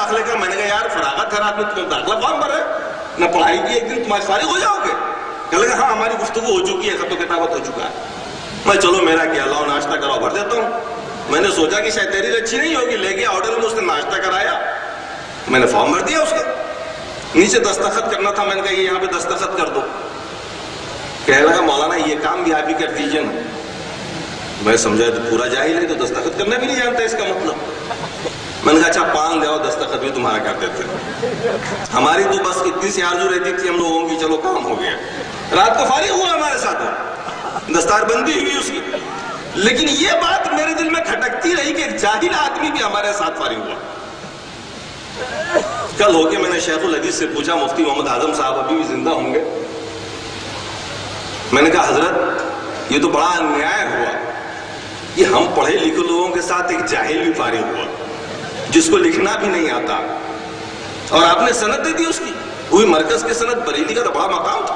داخلے کا. میں نے کہا یار فراغت ہے رات میں تم داخلہ فارم بھر رہے نہ پڑھائی کی, ایک دن تمہارے فارغ ہو جاؤ گے. کہنے لگا ہاں ہماری گفتگو ہو چکی ہے, خط و کتابت ہو چکا ہے. میں چلو میرا کیا لاؤ ناشتہ کراؤ بھر دیتا ہوں. میں نے سوچا کہ شاید تحریر اچھی نہیں ہوگی, لے گیا آرڈر میں, اس نے ناشتہ کرایا, میں نے فارم بھر دیا اس کا. نیچے دستخط کرنا تھا, میں نے کہا یہ یہاں پہ دستخط کر دو. کہنے لگا مولانا یہ کام بھی آپ ہی کر دیجیے نا. میں سمجھا تو پورا جاہل ہے, تو دستخط کرنا بھی نہیں جانتا اس کا مطلب. میں نے کہا اچھا پان لے آؤ, دستخط بھی تمہارا کر دیتے. ہماری تو بس اتنی سی آرزو رہتی تھی ہم لوگوں کی, چلو کام ہو گیا. رات کو فارغ ہوا ہمارے ساتھ, دستار بندی ہوئی اس کی. لیکن یہ بات میرے دل میں کھٹکتی رہی کہ ایک جاہل آدمی بھی ہمارے ساتھ فارغ ہوا. کل ہو کے میں نے شیخ الحدیث سے پوچھا, مفتی محمد اعظم صاحب ابھی بھی زندہ ہوں گے؟ میں نے کہا حضرت یہ تو بڑا انیائے ہوا, یہ ہم پڑھے لکھے لوگوں کے ساتھ ایک جاہل بھی فارغ ہوا جس کو لکھنا بھی نہیں آتا, اور آپ نے سند دے دی اس کی. وہی مرکز کے سند, بریلی کا تو بڑا مقام تھا.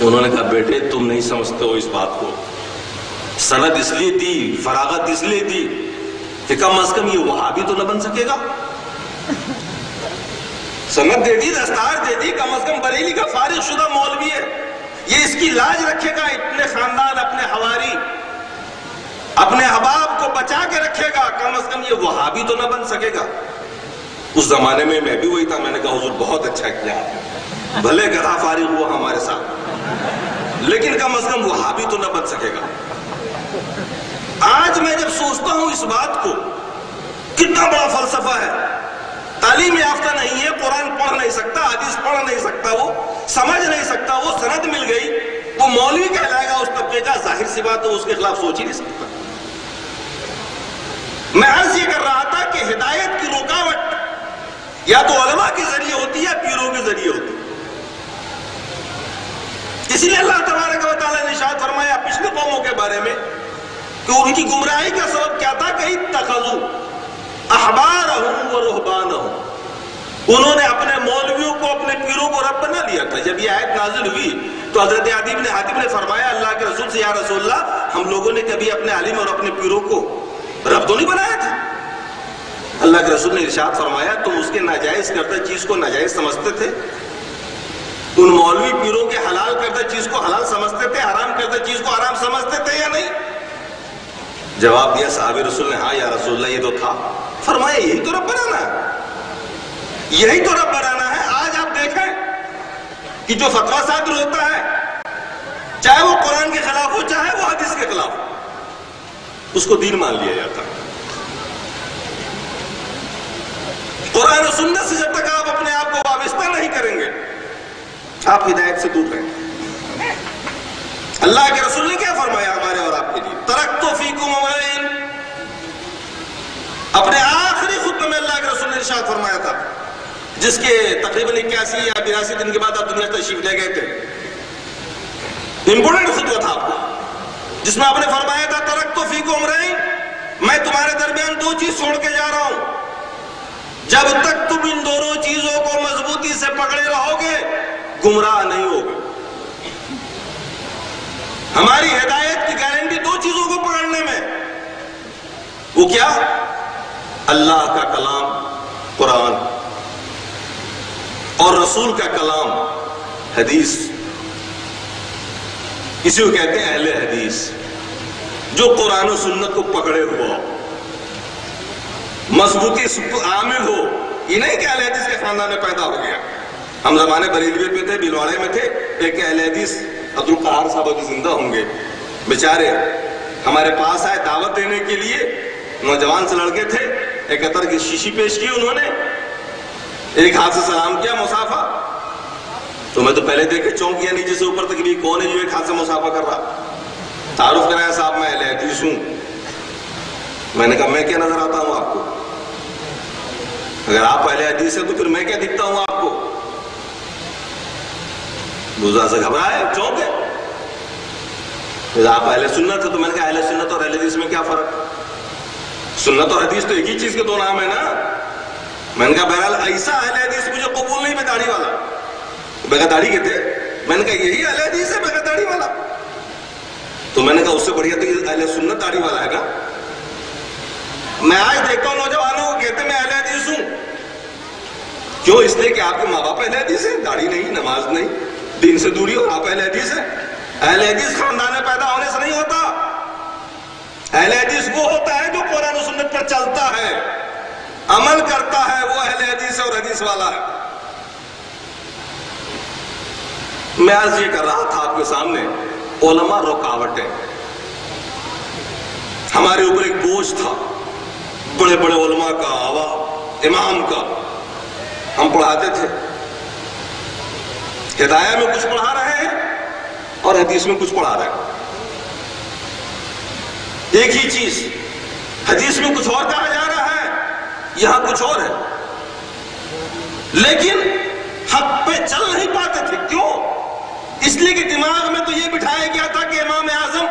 انہوں نے کہا بیٹے تم نہیں سمجھتے ہو اس بات کو, سند اس لیے دی, فراغت اس لیے دی کہ کم از کم یہ وہابی تو نہ بن سکے گا. سند دے دی, دستار دے دی, کم از کم بریلی کا فارغ شدہ مولوی ہے, یہ اس کی لاج رکھے گا, اتنے خاندان, اپنے حواری, اپنے احباب کو بچا کے رکھے گا, کم از کم یہ وہابی تو نہ بن سکے گا. اس زمانے میں بھی وہی تھا. میں نے کہا حضور بہت اچھا کیا, بھلے گدھا فارغ ہوا ہمارے ساتھ, لیکن کم از کم وہابی تو نہ بن سکے گا. آج میں جب سوچتا ہوں اس بات کو, کتنا بڑا فلسفہ ہے. تعلیم یافتہ نہیں ہے, قرآن پڑھ نہیں سکتا, حدیث پڑھ نہیں سکتا, وہ سمجھ نہیں سکتا, وہ سند مل گئی, وہ مولوی کہلائے گا اس طبقے کا. ظاہر سی بات تو اس کے خلاف سوچ ہی نہیں سکتا. میں عرض یہ کر رہا تھا کہ ہدایت کی رکاوٹ یا تو علماء کے ذریعے ہوتی ہے یا پیروں کے ذریعے ہوتی ہے. اسی لیے اللہ تبارک و تعالیٰ نے ارشاد فرمایا پچھلے قوموں کے بارے میں کہ ان کی گمراہی کا سبب کیا تھا کہ اتخذوا احبارهم ورهبانهم, انہوں نے اپنے مولویوں کو, اپنے پیروں کو رب بنا لیا تھا. جب یہ آیت نازل ہوئی تو حضرت عدی بن حاتم نے فرمایا اللہ کے رسول سے, یا رسول اللہ ہم لوگوں نے کبھی اپنے عالم اور اپنے پیروں کو رب تو نہیں بنایا تھا. اللہ کے رسول نے ارشاد فرمایا تم اس کے ناجائز کردہ چیز کو ناجائز سمجھتے تھے, ان مولوی پیروں کے حلال کردہ چیز کو حلال سمجھتے تھے, حرام کردہ چیز کو حرام سمجھتے تھے یا نہیں؟ جواب دیا صحابی رسول نے ہاں یا رسول اللہ یہ تو تھا. فرمایا یہی تو رب بنانا ہے, یہی تو رب بنانا ہے. آج آپ دیکھیں کہ جو فتویٰ صادر ہوتا ہے, چاہے وہ قرآن کے خلاف ہو چاہے وہ حدیث کے خلاف ہو, اس کو دین مان لیا جاتا ہے. قرآن و سنت سے جب تک آپ اپنے آپ کو وابستہ نہیں کریں گے آپ ہدایت سے دور رہیں گے. اللہ کے رسول نے کیا فرمایا ہمارے اور آپ کے لیے, ترکت فیکم امرین, اپنے آخری خطبے میں اللہ کے رسول نے ارشاد فرمایا تھا, جس کے تقریباً 81 یا 82 دن کے بعد آپ دنیا تشریف لے گئے تھے. امپورٹنٹ خطبہ تھا آپ کو, جس میں آپ نے فرمایا تھا ترکت فیکم امرین, میں تمہارے درمیان دو چیز چھوڑ کے جا رہا ہوں, جب تک تم ان دونوں چیزوں کو مضبوطی سے پکڑے رہو گے گمراہ نہیں ہوگے. ہماری ہدایت کی گارنٹی دو چیزوں کو پکڑنے میں, وہ کیا؟ اللہ کا کلام قرآن اور رسول کا کلام حدیث. اسی کو کہتے ہیں اہل حدیث, جو قرآن و سنت کو پکڑے ہوا, مضبوطی عامل ہو. یہ نہیں کہ اہل حدیث کے خاندان میں پیدا ہو گیا. ہم زمانے بریلوی پہ تھے, بھلواڑے میں تھے, ایک اہل حدیث عبدالقہار صاحب ابھی زندہ ہوں گے, بیچارے ہمارے پاس آئے دعوت دینے کے لیے. نوجوان سے لڑکے تھے, ایک عطر کی شیشی پیش کی انہوں نے, ایک ہاتھ سے سلام کیا مصافحہ. تو میں تو پہلے دیکھ کے چونک گیا نیچے سے اوپر تک بھی کون ہے جو ایک ہاتھ سے مصافحہ کر رہا. تعارف کرایا صاحب میں اہل حدیث ہوں. میں نے کہا میں کیا نظر آتا ہوں آپ کو؟ اگر آپ اہل حدیث ہیں تو پھر میں کیا دکھتا ہوں آپ کو؟ دوسرا سے گھبرائے, چونکے. آپ اہل سنت ہے تو میں نے کہا اہل سنت اور اہل حدیث میں کیا فرق؟ سنت اور حدیث تو ایک ہی چیز کے دو نام ہے نا. میں نے کہا بہرحال ایسا اہل حدیث مجھے قبول نہیں, میں داڑھی والا. بغیر داڑھی کے تھے. میں نے کہا یہی اہل حدیث ہے بغیر داڑھی والا. تو میں نے کہا اس سے بڑھیا تو اہل سنت داڑھی والا ہے نا. میں آج دیکھتا ہوں نوجوانوں کو کہتے ہیں میں اہل اس لیے کہ آپ کے ماں باپ اہل حدیث ہیں، داڑھی نہیں، نماز نہیں، دین سے دوری ہو، آپ اہل حدیث ہیں۔ اہل حدیث خاندان میں پیدا ہونے سے نہیں ہوتا، اہل حدیث وہ ہوتا ہے جو قرآن و سنت پر چلتا ہے، عمل کرتا ہے، وہ اہل حدیث ہے اور حدیث والا ہے۔ میں عرض یہ کر رہا تھا آپ کے سامنے، علماء رکاوٹیں، ہمارے اوپر ایک بوجھ تھا، بڑے بڑے علماء کا، امام کا، ہم پڑھاتے تھے، ہدایہ میں کچھ پڑھا رہے ہیں اور حدیث میں کچھ پڑھا رہے ہیں، ایک ہی چیز، حدیث میں کچھ اور کہا جا رہا ہے، یہاں کچھ اور ہے، لیکن حق پہ چل نہیں پاتے تھے۔ کیوں؟ اس لیے کہ دماغ میں تو یہ بٹھایا گیا تھا کہ امام اعظم